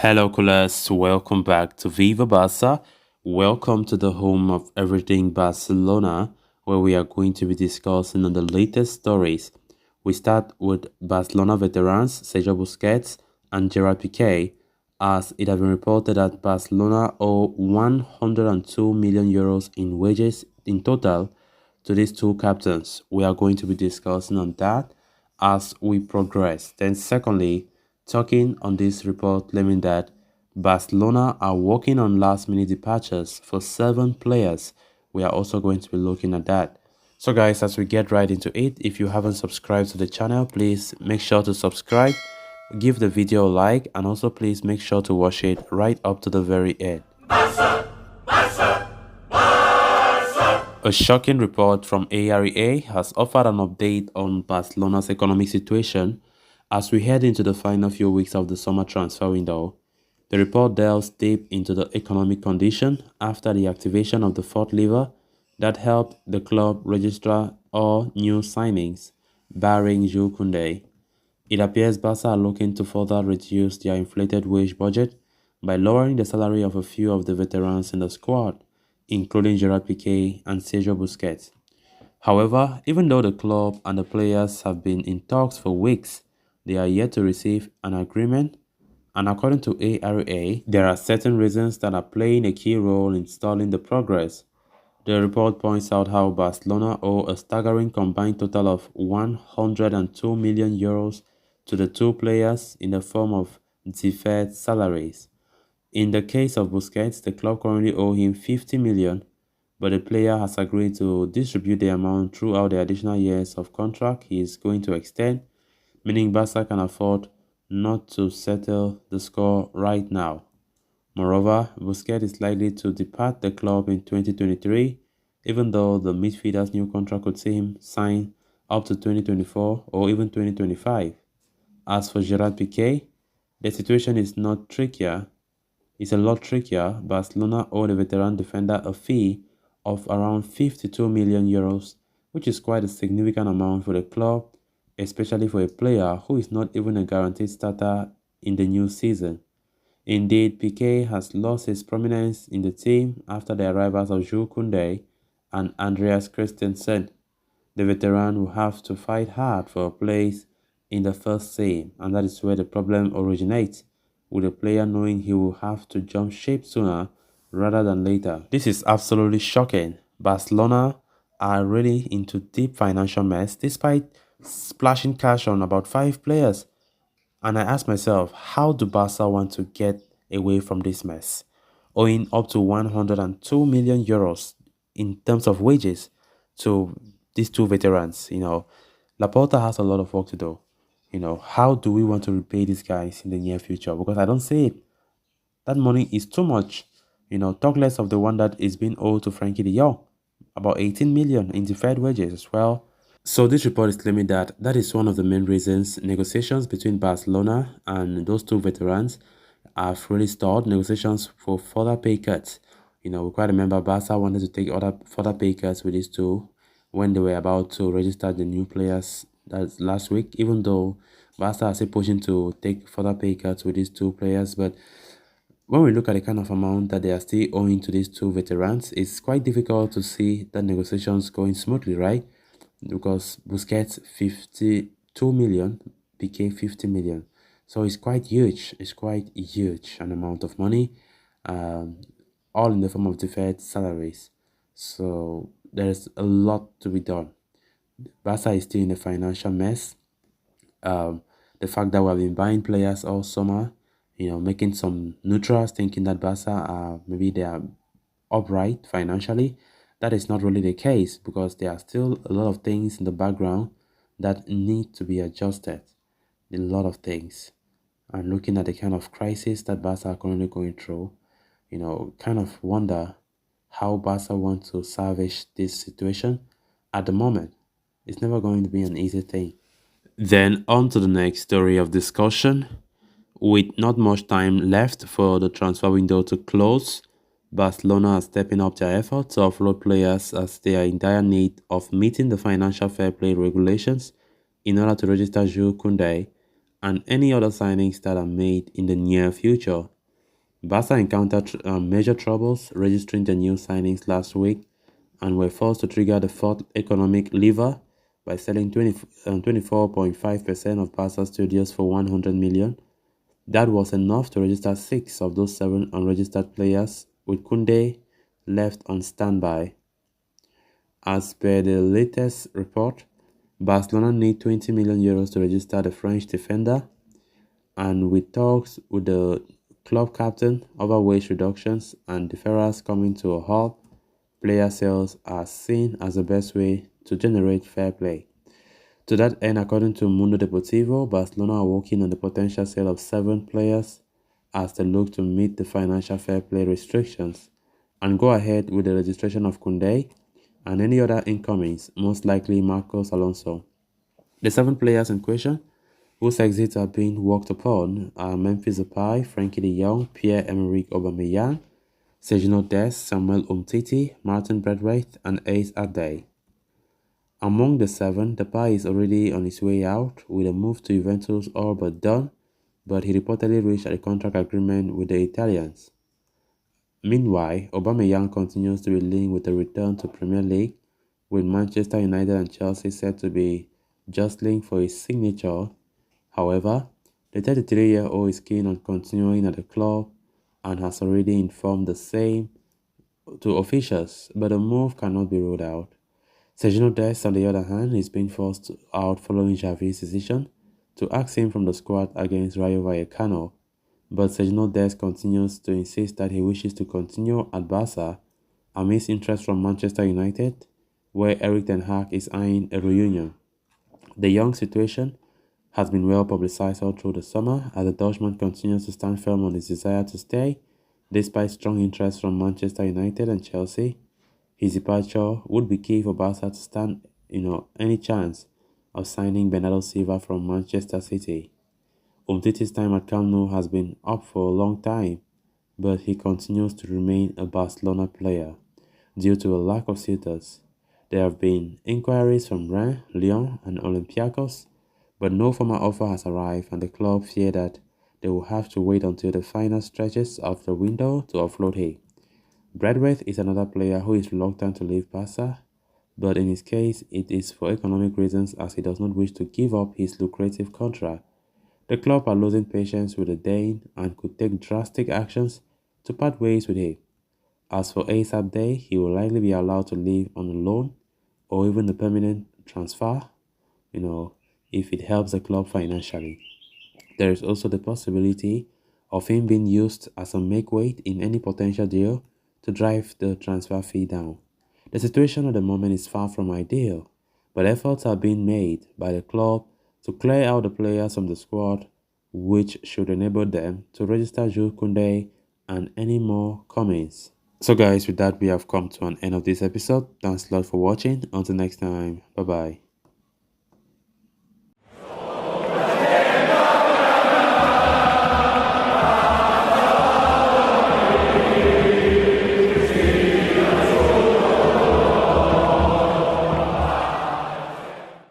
Hello, coolers. Welcome back to Viva Barca. Welcome to the home of everything Barcelona, where we are going to be discussing on the latest stories. We start with Barcelona veterans Sergio Busquets and Gerard Piqué, as it has been reported that Barcelona owe 102 million euros in wages in total to these two captains. We are going to be discussing on that as we progress. Then, secondly, talking on this report claiming that Barcelona are working on last minute departures for 7 players. We are also going to be looking at that. So guys, as we get right into it, if you haven't subscribed to the channel, please make sure to subscribe, give the video a like, and also please make sure to watch it right up to the very end. A shocking report from AREA has offered an update on Barcelona's economic situation as we head into the final few weeks of the summer transfer window. The report delves deep into the economic condition after the activation of the fourth lever that helped the club register all new signings, barring Jules Koundé. It appears Barca are looking to further reduce their inflated wage budget by lowering the salary of a few of the veterans in the squad, including Gerard Piqué and Sergio Busquets. However, even though the club and the players have been in talks for weeks, they are yet to receive an agreement, and according to ARA, there are certain reasons that are playing a key role in stalling the progress. The report points out how Barcelona owe a staggering combined total of 102 million euros to the two players in the form of deferred salaries. In the case of Busquets, the club currently owe him 50 million, but the player has agreed to distribute the amount throughout the additional years of contract he is going to extend, meaning Barca can afford not to settle the score right now. Moreover, Busquets is likely to depart the club in 2023, even though the midfielder's new contract could see him sign up to 2024 or even 2025. As for Gerard Piqué, the situation is not trickier. It's a lot trickier. Barcelona owe the veteran defender a fee of around 52 million euros, which is quite a significant amount for the club, especially for a player who is not even a guaranteed starter in the new season. Indeed, Piqué has lost his prominence in the team after the arrivals of Jules Koundé and Andreas Christensen. The veteran will have to fight hard for a place in the first team, and that is where the problem originates, with the player knowing he will have to jump ship sooner rather than later. This is absolutely shocking. Barcelona are really into deep financial mess despite splashing cash on about 5 players. And I ask myself, how do Barca want to get away from this mess? Owing up to 102 million euros in terms of wages to these two veterans. Laporta has a lot of work to do. How do we want to repay these guys in the near future? Because I don't see it. That money is too much. Talk less of the one that is being owed to Frankie de Jong, about 18 million in deferred wages as well. So this report is claiming that that is one of the main reasons negotiations between Barcelona and those two veterans have really stalled. Negotiations for further pay cuts. We quite remember Barca wanted to take other further pay cuts with these two when they were about to register the new players that's last week, even though Barca are still pushing to take further pay cuts with these two players. But when we look at the kind of amount that they are still owing to these two veterans, it's quite difficult to see that negotiations going smoothly, right? Because Busquets 52 million, Piqué 50 million. So it's quite huge. It's quite huge an amount of money, um, all in the form of deferred salaries. So there's a lot to be done. Barca is still in a financial mess. The fact that we have been buying players all summer, making some neutrals thinking that Barca are maybe they are upright financially. That is not really the case because there are still a lot of things in the background that need to be adjusted. A lot of things. And looking at the kind of crisis that Barca are currently going through, kind of wonder how Barca want to salvage this situation at the moment. It's never going to be an easy thing. Then on to the next story of discussion. With not much time left for the transfer window to close, Barcelona are stepping up their efforts to offload players as they are in dire need of meeting the financial fair play regulations in order to register Jules Koundé and any other signings that are made in the near future. Barca encountered major troubles registering the new signings last week and were forced to trigger the fourth economic lever by selling 24.5% of Barca studios for 100 million. That was enough to register 6 of those 7 unregistered players, with Koundé left on standby. As per the latest report, Barcelona need 20 million euros to register the French defender, and with talks with the club captain over wage reductions and deferrals coming to a halt, player sales are seen as the best way to generate fair play. To that end, according to Mundo Deportivo, Barcelona are working on the potential sale of 7 players as they look to meet the financial fair play restrictions and go ahead with the registration of Koundé and any other incomings, most likely Marcos Alonso. The 7 players in question, whose exits are being worked upon, are Memphis Depay, Frankie de Jong, Pierre-Emerick Aubameyang, Sergio Dest, Samuel Umtiti, Martin Braithwaite, and Ace Ade. Among the 7, Depay is already on his way out, with a move to Juventus all but done, but he reportedly reached a contract agreement with the Italians. Meanwhile, Aubameyang continues to be linked with a return to Premier League, with Manchester United and Chelsea said to be jostling for his signature. However, the 33-year-old is keen on continuing at the club and has already informed the same to officials, but the move cannot be ruled out. Sergio Dest, on the other hand, is being forced out following Xavi's decision to axe him from the squad against Rayo Vallecano, but Sergio Dest continues to insist that he wishes to continue at Barca amidst interest from Manchester United, where Erik ten Hag is eyeing a reunion. The young situation has been well publicized all through the summer as the Dutchman continues to stand firm on his desire to stay, despite strong interest from Manchester United and Chelsea. His departure would be key for Barca to stand, any chance of signing Bernardo Silva from Manchester City. Umtiti's time at Camp Nou has been up for a long time, but he continues to remain a Barcelona player due to a lack of suitors. There have been inquiries from Rennes, Lyon, and Olympiacos, but no formal offer has arrived, and the club fear that they will have to wait until the final stretches of the window to offload him. Braithwaite is another player who is reluctant to leave Barca, but in his case, it is for economic reasons as he does not wish to give up his lucrative contract. The club are losing patience with the Dane and could take drastic actions to part ways with him. As for Ace Ade, he will likely be allowed to leave on a loan or even a permanent transfer, if it helps the club financially. There is also the possibility of him being used as a make-weight in any potential deal to drive the transfer fee down. The situation at the moment is far from ideal, but efforts are being made by the club to clear out the players from the squad, which should enable them to register Jules Koundé and any more comings. So guys, with that we have come to an end of this episode. Thanks a lot for watching. Until next time, bye bye.